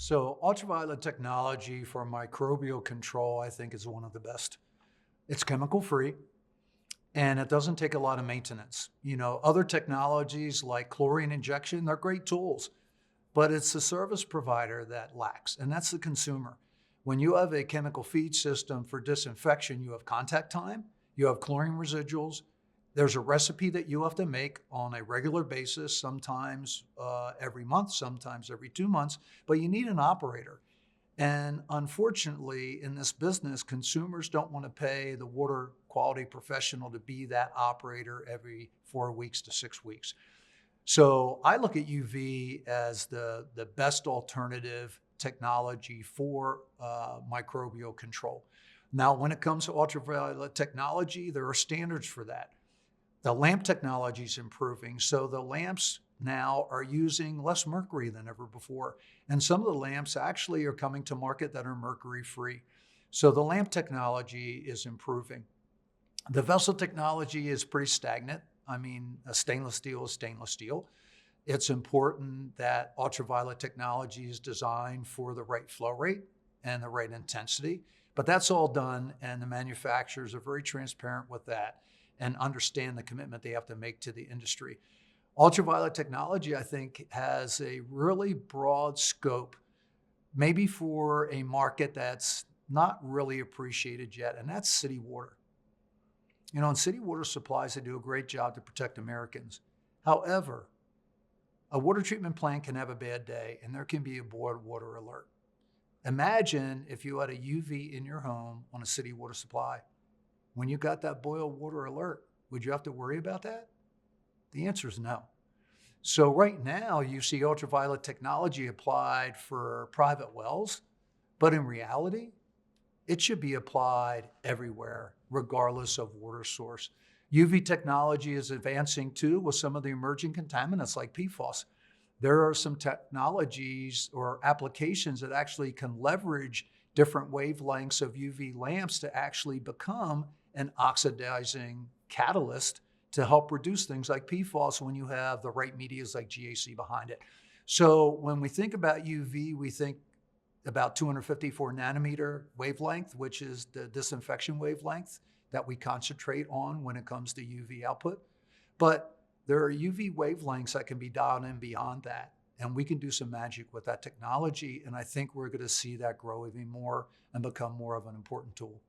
So ultraviolet technology for microbial control, I think, is one of the best. It's chemical free and it doesn't take a lot of maintenance. Other technologies like chlorine injection, they're great tools, but it's the service provider that lacks, and that's the consumer. When you have a chemical feed system for disinfection, you have contact time, you have chlorine residuals. There's a recipe that you have to make on a regular basis, sometimes every month, sometimes every 2 months, but you need an operator. And unfortunately, in this business, consumers don't want to pay the water quality professional to be that operator every 4 weeks to 6 weeks. So I look at UV as the best alternative technology for microbial control. Now, when it comes to ultraviolet technology, there are standards for that. The lamp technology is improving, so the lamps now are using less mercury than ever before. And some of the lamps actually are coming to market that are mercury-free. So the lamp technology is improving. The vessel technology is pretty stagnant. I mean, a stainless steel is stainless steel. It's important that ultraviolet technology is designed for the right flow rate and the right intensity, but that's all done, and the manufacturers are very transparent with that and understand the commitment they have to make to the industry. Ultraviolet technology, I think, has a really broad scope, maybe for a market that's not really appreciated yet, and that's city water. And city water supplies, they do a great job to protect Americans. However, a water treatment plant can have a bad day and there can be a boiled water alert. Imagine if you had a UV in your home on a city water supply. When you got that boiled water alert, would you have to worry about that? The answer is no. So right now you see ultraviolet technology applied for private wells, but in reality, it should be applied everywhere, regardless of water source. UV technology is advancing too with some of the emerging contaminants like PFAS. There are some technologies or applications that actually can leverage different wavelengths of UV lamps to actually become an oxidizing catalyst to help reduce things like PFAS when you have the right medias like GAC behind it. So when we think about UV, we think about 254 nanometer wavelength, which is the disinfection wavelength that we concentrate on when it comes to UV output. But there are UV wavelengths that can be dialed in beyond that, and we can do some magic with that technology. And I think we're going to see that grow even more and become more of an important tool.